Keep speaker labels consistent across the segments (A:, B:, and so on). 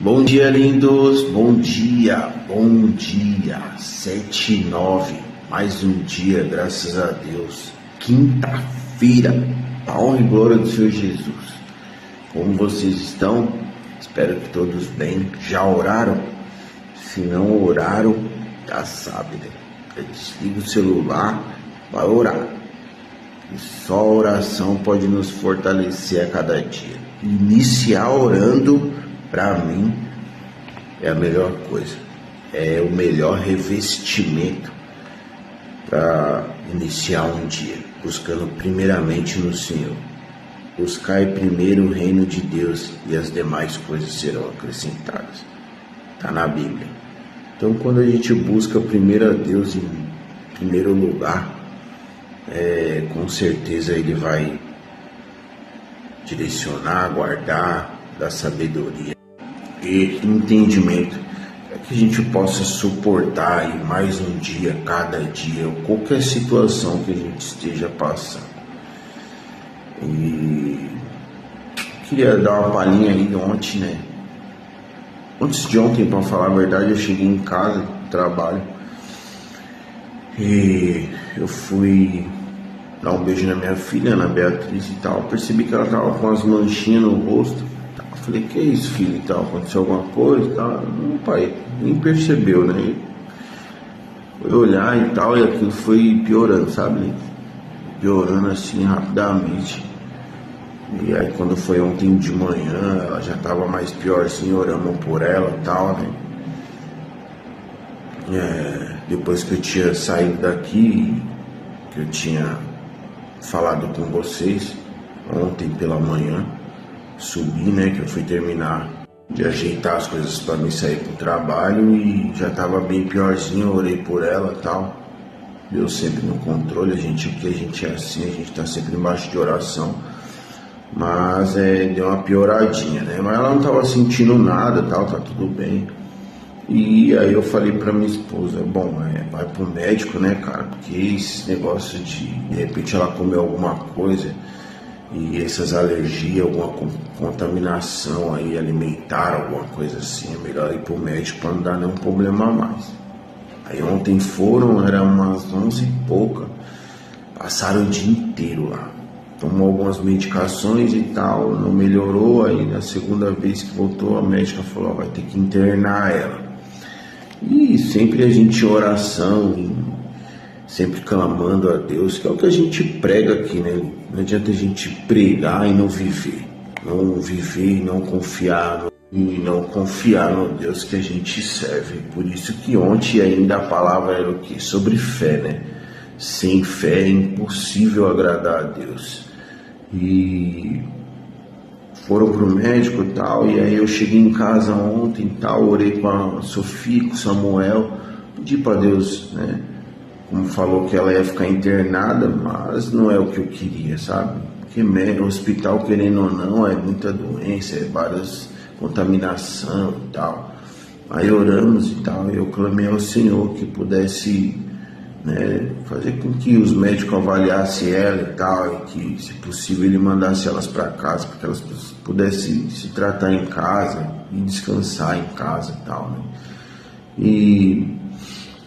A: Bom dia, lindos, bom dia, 7:09, mais um dia, graças a Deus, quinta-feira, a honra e glória do Senhor Jesus. Como vocês estão? Espero que todos bem. Já oraram? Se não oraram, já sabe, né? Desliga o celular, vai orar. E só a oração pode nos fortalecer a cada dia. Iniciar orando, para mim, é a melhor coisa. É o melhor revestimento para iniciar um dia, buscando primeiramente no Senhor. Buscai primeiro o reino de Deus e as demais coisas serão acrescentadas. Está na Bíblia. Então, quando a gente busca primeiro a Deus em primeiro lugar, com certeza Ele vai direcionar, guardar, dar sabedoria e entendimento para que a gente possa suportar aí mais um dia, cada dia, ou qualquer situação que a gente esteja passando. E queria dar uma palhinha aí ontem, né? Antes de ontem, para falar a verdade, eu cheguei em casa do trabalho e eu fui dar um beijo na minha filha, na Beatriz e tal. Percebi que ela tava com umas manchinhas no rosto. Eu falei, que isso, filho, e tal? Aconteceu alguma coisa e tal? Não, pai, nem percebeu, né? Foi olhar e tal, e aquilo foi piorando, sabe? Piorando assim rapidamente. E aí quando foi ontem de manhã, ela já tava mais piorzinha, oramos por ela e tal, né? Depois que eu tinha saído daqui, que eu tinha falado com vocês ontem pela manhã, subi, né, que eu fui terminar de ajeitar as coisas para mim sair pro trabalho e já tava bem piorzinho, eu orei por ela e tal. Deus sempre no controle, porque a gente é assim, a gente tá sempre embaixo de oração, mas deu uma pioradinha, né, mas ela não tava sentindo nada, tal, tá tudo bem. E aí eu falei pra minha esposa, vai pro médico, né, cara, porque esse negócio de repente ela comeu alguma coisa e essas alergias, alguma contaminação aí alimentar, alguma coisa assim, é melhor ir pro médico pra não dar nenhum problema a mais. Aí ontem era umas 11 e pouca, passaram o dia inteiro lá, tomou algumas medicações e tal, não melhorou, aí na segunda vez que voltou a médica falou, vai ter que internar ela. E sempre a gente em oração, sempre clamando a Deus, que é o que a gente prega aqui, né? Não adianta a gente pregar e não viver e não confiar no Deus que a gente serve. Por isso que ontem ainda a palavra era o quê? Sobre fé, né? Sem fé é impossível agradar a Deus. E foram pro médico e tal, e aí eu cheguei em casa ontem e tal, orei com a Sofia, com o Samuel, pedi para Deus, né, como falou que ela ia ficar internada, mas não é o que eu queria, sabe, porque o hospital, querendo ou não, é muita doença, várias contaminação e tal. Aí oramos e tal, e eu clamei ao Senhor que pudesse, né, fazer com que os médicos avaliassem ela e tal, e que, se possível, ele mandasse elas para casa, para que elas pudessem se tratar em casa e descansar em casa e tal, né? E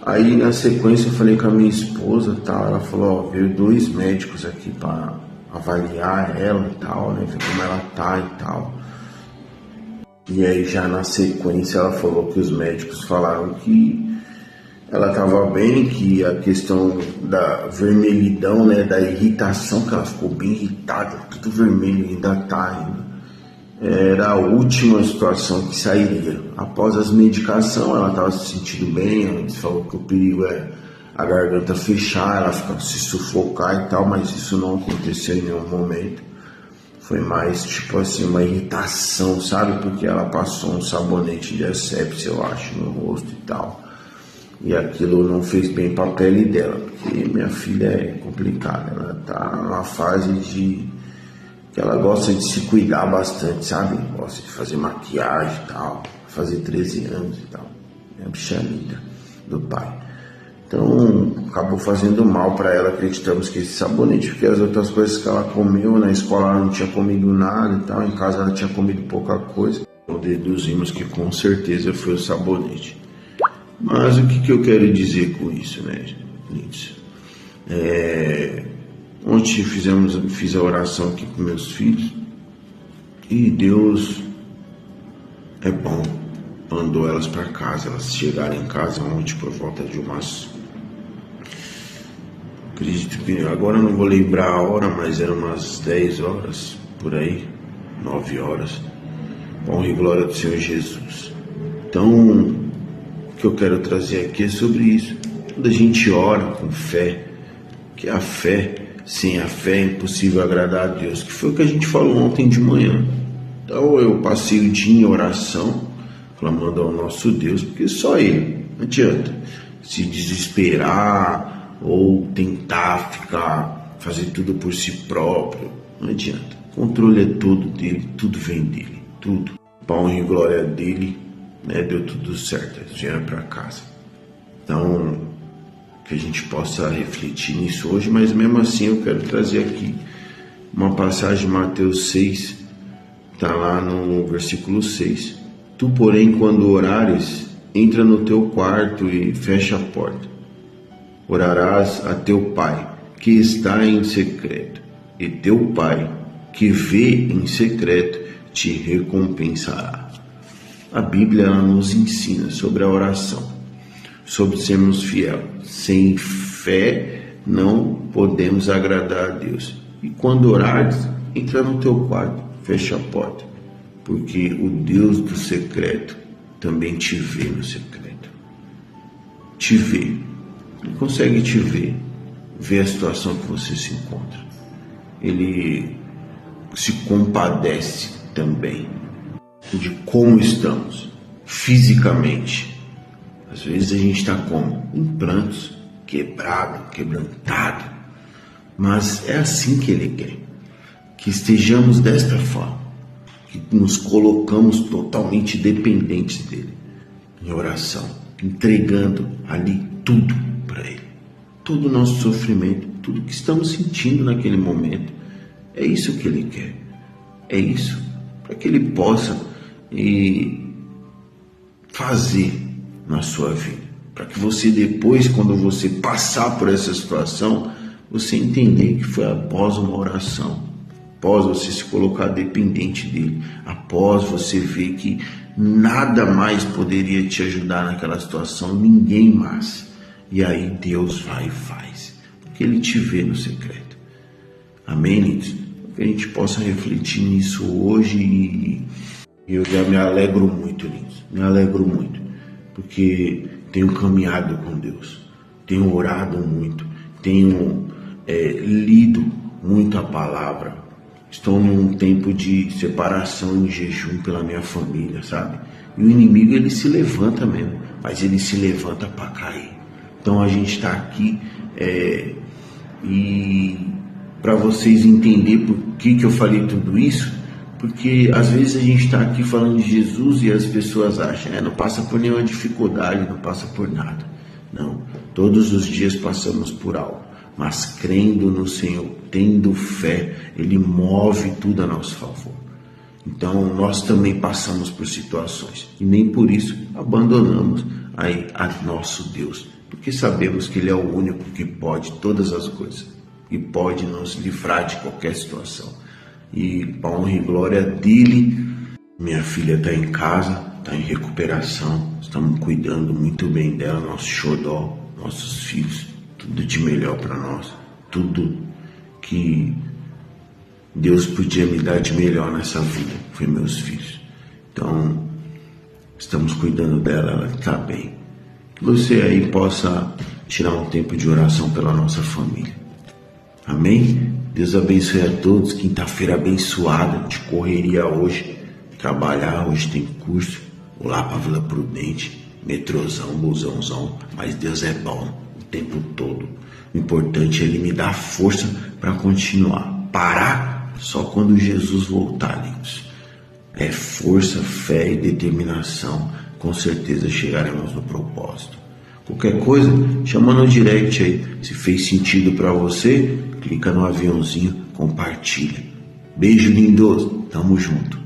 A: aí na sequência eu falei com a minha esposa e tal, ela falou, veio 2 médicos aqui para avaliar ela e tal, né, ver como ela tá e tal. E aí já na sequência ela falou que os médicos falaram que ela estava bem, que a questão da vermelhidão, né, da irritação, que ela ficou bem irritada, tudo vermelho, ainda era a última situação que sairia. Após as medicações, ela estava se sentindo bem, ela falou que o perigo é a garganta fechar, ela ficar se sufocar e tal, mas isso não aconteceu em nenhum momento. Foi mais tipo assim, uma irritação, sabe, porque ela passou um sabonete de asepsia, eu acho, no rosto e tal. E aquilo não fez bem para a pele dela, porque minha filha é complicada, ela tá numa fase que ela gosta de se cuidar bastante, sabe? Gosta de fazer maquiagem e tal, fazer 13 anos e tal. É a bicha linda do pai. Então, acabou fazendo mal para ela, acreditamos que esse sabonete, porque as outras coisas que ela comeu, na escola ela não tinha comido nada e tal, em casa ela tinha comido pouca coisa. Deduzimos que com certeza foi o sabonete. Mas o que eu quero dizer com isso, né, Lindsay? Ontem fiz a oração aqui com meus filhos e Deus é bom. Mandou elas para casa, elas chegaram em casa ontem por volta de acredito que agora eu não vou lembrar a hora, mas eram umas 10 horas, por aí, 9 horas. Honra e glória do Senhor Jesus. Então, o que eu quero trazer aqui é sobre isso. Quando a gente ora com fé, que a fé, sem a fé é impossível agradar a Deus, que foi o que a gente falou ontem de manhã. Então eu passei o dia em oração, clamando ao nosso Deus, porque só Ele, não adianta se desesperar ou tentar fazer tudo por si próprio, não adianta. O controle é todo dele, tudo vem dele, tudo. Para honra e glória dele, né, deu tudo certo, eles vieram para casa. Então, que a gente possa refletir nisso hoje, mas mesmo assim eu quero trazer aqui uma passagem de Mateus 6, está lá no versículo 6. Tu, porém, quando orares, entra no teu quarto e fecha a porta. Orarás a teu Pai, que está em secreto, e teu Pai, que vê em secreto, te recompensará. A Bíblia ela nos ensina sobre a oração, sobre sermos fiéis. Sem fé não podemos agradar a Deus. E quando orares, entra no teu quarto, fecha a porta, porque o Deus do secreto também te vê no secreto. Te vê. Ele consegue te ver, ver a situação que você se encontra. Ele se compadece também de como estamos fisicamente. Às vezes a gente está como? Em prantos, quebrado, quebrantado. Mas é assim que Ele quer, que estejamos desta forma, que nos colocamos totalmente dependentes dEle, em oração, entregando ali tudo para Ele, todo o nosso sofrimento, tudo que estamos sentindo naquele momento. É isso que Ele quer, é isso, para que Ele possa fazer na sua vida, para que você depois, quando você passar por essa situação, você entender que foi após uma oração, após você se colocar dependente dele, após você ver que nada mais poderia te ajudar naquela situação, ninguém mais. E aí Deus vai e faz, porque Ele te vê no secreto. Amém, Nito? Que a gente possa refletir nisso hoje e eu já me alegro muito nisso, me alegro muito, porque tenho caminhado com Deus, tenho orado muito, tenho lido muito a palavra, estou num tempo de separação e jejum pela minha família, sabe? E o inimigo ele se levanta mesmo, mas ele se levanta para cair. Então a gente está aqui e para vocês entenderem por que eu falei tudo isso, porque às vezes a gente está aqui falando de Jesus e as pessoas acham, não passa por nenhuma dificuldade, não passa por nada. Não, todos os dias passamos por algo, mas crendo no Senhor, tendo fé, Ele move tudo a nosso favor. Então nós também passamos por situações e nem por isso abandonamos a nosso Deus, porque sabemos que Ele é o único que pode todas as coisas e pode nos livrar de qualquer situação. E para honra e glória dele, minha filha está em casa, está em recuperação, estamos cuidando muito bem dela, nosso xodó, nossos filhos, tudo de melhor para nós, tudo que Deus podia me dar de melhor nessa vida, foi meus filhos. Então, estamos cuidando dela, ela está bem. Que você aí possa tirar um tempo de oração pela nossa família. Amém? Deus abençoe a todos. Quinta-feira abençoada, de correria hoje. Trabalhar, hoje tem curso. Vou lá para Vila Prudente, metrôzão, busãozão. Mas Deus é bom o tempo todo. O importante é Ele me dar força para continuar. Parar só quando Jesus voltar, amigos. É força, fé e determinação. Com certeza chegaremos no propósito. Qualquer coisa, chama no direct aí. Se fez sentido para você, clica no aviãozinho, compartilha. Beijo lindos, tamo junto.